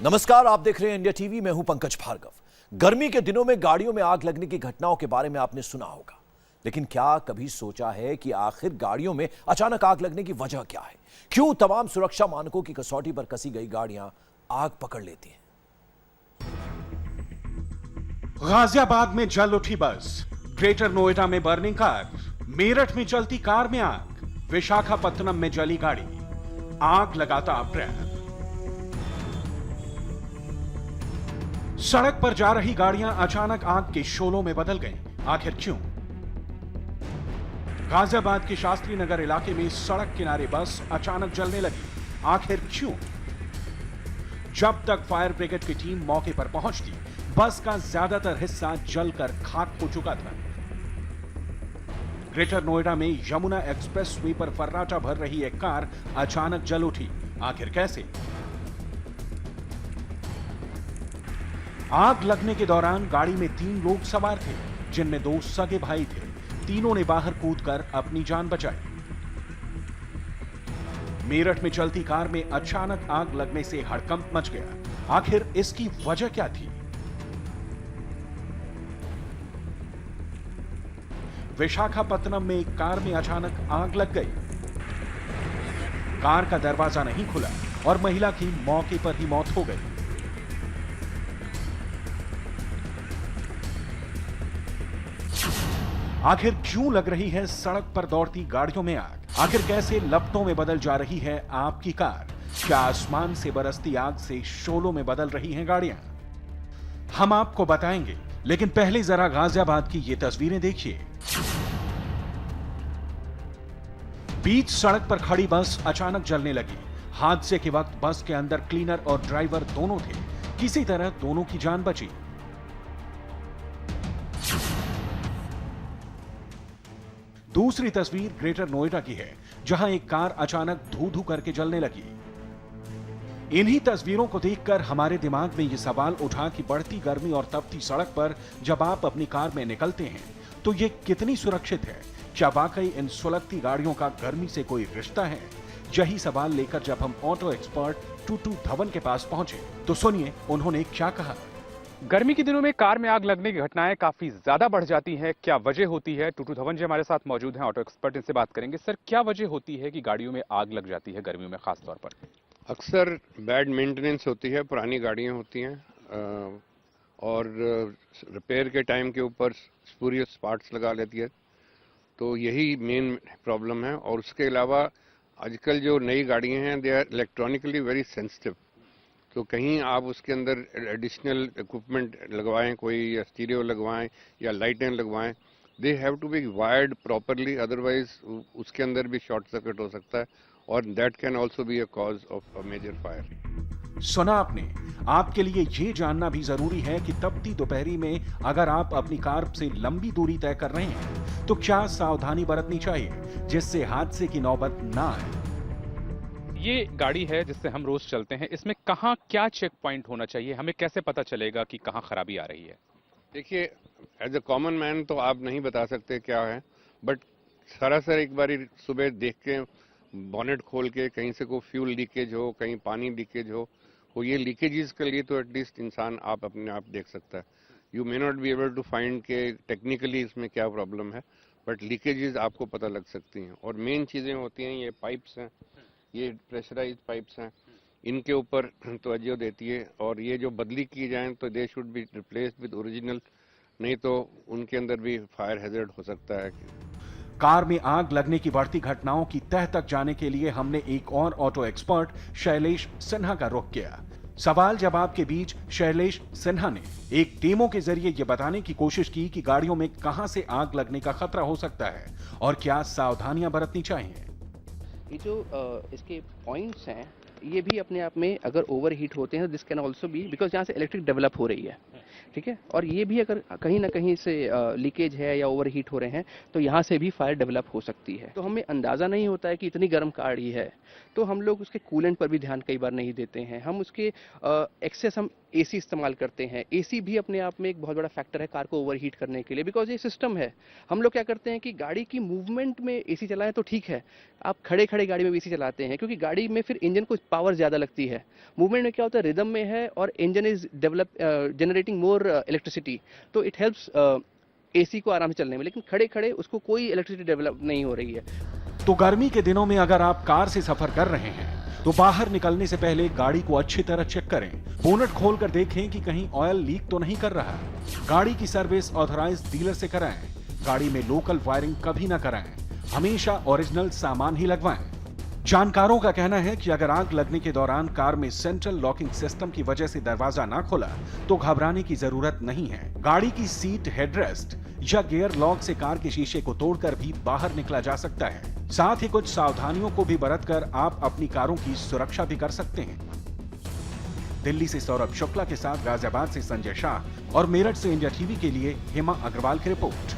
नमस्कार, आप देख रहे हैं इंडिया टीवी। मैं हूं पंकज भार्गव। गर्मी के दिनों में गाड़ियों में आग लगने की घटनाओं के बारे में आपने सुना होगा, लेकिन क्या कभी सोचा है कि आखिर गाड़ियों में अचानक आग लगने की वजह क्या है? क्यों तमाम सुरक्षा मानकों की कसौटी पर कसी गई गाड़ियां आग पकड़ लेती हैं? गाजियाबाद में जल उठी बस, ग्रेटर नोएडा में बर्निंग कार, मेरठ में जलती कार में आग, विशाखापत्तनम में जली गाड़ी, आग लगाता अप्रैल। सड़क पर जा रही गाड़ियां अचानक आग के शोलों में बदल गईं। आखिर क्यों? गाजियाबाद के शास्त्री नगर इलाके में सड़क किनारे बस अचानक जलने लगी। आखिर क्यों? जब तक फायर ब्रिगेड की टीम मौके पर पहुंचती, बस का ज्यादातर हिस्सा जलकर खाक हो चुका था। ग्रेटर नोएडा में यमुना एक्सप्रेसवे पर फर्राटा भर रही एक कार अचानक जल उठी। आखिर कैसे? आग लगने के दौरान गाड़ी में 3 लोग सवार थे, जिनमें 2 सगे भाई थे। तीनों ने बाहर कूदकर अपनी जान बचाई। मेरठ में चलती कार में अचानक आग लगने से हड़कंप मच गया। आखिर इसकी वजह क्या थी? विशाखापत्तनम में एक कार में अचानक आग लग गई। कार का दरवाजा नहीं खुला और महिला की मौके पर ही मौत हो गई। आखिर क्यों लग रही है सड़क पर दौड़ती गाड़ियों में आग? आखिर कैसे लपटों में बदल जा रही है आपकी कार? क्या आसमान से बरसती आग से शोलों में बदल रही हैं गाड़ियां? हम आपको बताएंगे, लेकिन पहले जरा गाजियाबाद की ये तस्वीरें देखिए। बीच सड़क पर खड़ी बस अचानक जलने लगी। हादसे के वक्त बस के अंदर क्लीनर और ड्राइवर दोनों थे। किसी तरह दोनों की जान बची। दूसरी तस्वीर ग्रेटर नोएडा की है, जहां एक कार अचानक धू-धू करके जलने लगी। इन्हीं तस्वीरों को देखकर हमारे दिमाग में यह सवाल उठा कि बढ़ती गर्मी और तपती सड़क पर जब आप अपनी कार में निकलते हैं तो यह कितनी सुरक्षित है? क्या वाकई इन सुलगती गाड़ियों का गर्मी से कोई रिश्ता है? यही सवाल लेकर जब हम ऑटो एक्सपर्ट टूटू धवन के पास पहुंचे तो सुनिए उन्होंने क्या कहा। गर्मी के दिनों में कार में आग लगने की घटनाएं काफी ज्यादा बढ़ जाती हैं। क्या वजह होती है? टूटू धवन जी हमारे साथ मौजूद हैं, ऑटो एक्सपर्ट, इनसे बात करेंगे। सर, क्या वजह होती है कि गाड़ियों में आग लग जाती है गर्मियों में खास तौर पर? अक्सर बैड मेंटेनेंस होती है, पुरानी गाड़ियां होती हैं और रिपेयर के टाइम के ऊपर स्पूरियस पार्ट्स लगा लेती है, तो यही मेन प्रॉब्लम है। और उसके अलावा आजकल जो नई गाड़ियां हैं they are electronically very sensitive, तो कहीं आप उसके अंदर एडिशनल इक्विपमेंट लगवाएं, कोई या स्टीरियो लगवाएं या लाइटें लगवाएं, they have to be wired properly, otherwise उसके अंदर भी शॉर्ट सर्किट हो सकता है और that can also be a cause of a major fire. सुना आपने। आपके लिए ये जानना भी जरूरी है कि तपती दोपहरी में अगर आप अपनी कार से लंबी दूरी तय कर रहे हैं तो क्या सावधानी बरतनी चाहिए जिससे हादसे की नौबत ना आए। ये गाड़ी है जिससे हम रोज चलते हैं, इसमें कहाँ क्या चेक पॉइंट होना चाहिए? हमें कैसे पता चलेगा कि कहाँ खराबी आ रही है? देखिए, एज अ कॉमन मैन तो आप नहीं बता सकते क्या है, बट सरासर एक बारी सुबह देख के बॉनेट खोल के कहीं से कोई फ्यूल लीकेज हो, कहीं पानी लीकेज हो, ये लीकेजेस के लिए तो एटलीस्ट इंसान आप अपने आप देख सकता है। You may not be able to find के टेक्निकली इसमें क्या प्रॉब्लम है, बट लीकेजेस आपको पता लग सकती हैं। और मेन चीजें होती हैं, ये पाइप्स हैं, ये प्रेशराइज पाइप्स हैं, इनके ऊपर तवज्जो देती है। और ये जो बदली की जाए तो they should be replaced with original, नहीं तो उनके अंदर भी फायर हैजर्ड हो सकता है। कार में आग लगने की बढ़ती घटनाओं की तह तक जाने के लिए हमने एक और ऑटो एक्सपर्ट शैलेश सिन्हा का रुख किया। सवाल जवाब के बीच शैलेश सिन्हा ने एक डेमो के जरिए यह बताने की कोशिश की कि गाड़ियों में कहां से आग लगने का खतरा हो सकता है और क्या सावधानियां बरतनी चाहिए। ये जो इसके पॉइंट्स हैं, ये भी अपने आप में अगर ओवर हीट होते हैं, this can also B because यहाँ से इलेक्ट्रिक डेवलप हो रही है, ठीक है। और ये भी अगर कहीं ना कहीं से लीकेज है या ओवर हीट हो रहे हैं तो यहाँ से भी फायर डेवलप हो सकती है। तो हमें अंदाज़ा नहीं होता है कि इतनी गर्म गाड़ी है, तो हम लोग उसके कूलेंट पर भी ध्यान कई बार नहीं देते हैं। हम उसके एक्सेस हम एसी इस्तेमाल करते हैं। एसी भी अपने आप में एक बहुत बड़ा फैक्टर है कार को ओवरहीट करने के लिए, बिकॉज ये सिस्टम है। हम लोग क्या करते हैं कि गाड़ी की मूवमेंट में एसी चलाएं तो ठीक है, आप खड़े खड़े गाड़ी में भी एसी चलाते हैं, क्योंकि गाड़ी में फिर इंजन को पावर ज़्यादा लगती है। मूवमेंट में क्या होता है, रिदम में है और engine is generating more electricity, तो इट हेल्प्स एसी को आराम से चलने में। लेकिन खड़े खड़े उसको कोई इलेक्ट्रिसिटी डेवलप नहीं हो रही है। तो गर्मी के दिनों में अगर आप कार से सफर कर रहे हैं तो बाहर निकलने से पहले गाड़ी को अच्छी तरह चेक करें। बोनट खोलकर देखें कि कहीं ऑयल लीक तो नहीं कर रहा। गाड़ी की सर्विस ऑथराइज्ड डीलर से कराएं। गाड़ी में लोकल वायरिंग कभी ना कराएं। हमेशा ओरिजिनल सामान ही लगवाएं। जानकारों का कहना है कि अगर आग लगने के दौरान कार में सेंट्रल लॉकिंग सिस्टम की वजह से दरवाजा ना खुला तो घबराने की जरूरत नहीं है। गाड़ी की सीट, हेडरेस्ट या गियर लॉक से कार के शीशे को तोड़कर भी बाहर निकला जा सकता है। साथ ही कुछ सावधानियों को भी बरतकर आप अपनी कारों की सुरक्षा भी कर सकते हैं। दिल्ली से सौरभ शुक्ला के साथ गाजियाबाद से संजय शाह और मेरठ से इंडिया टीवी के लिए हेमा अग्रवाल की रिपोर्ट।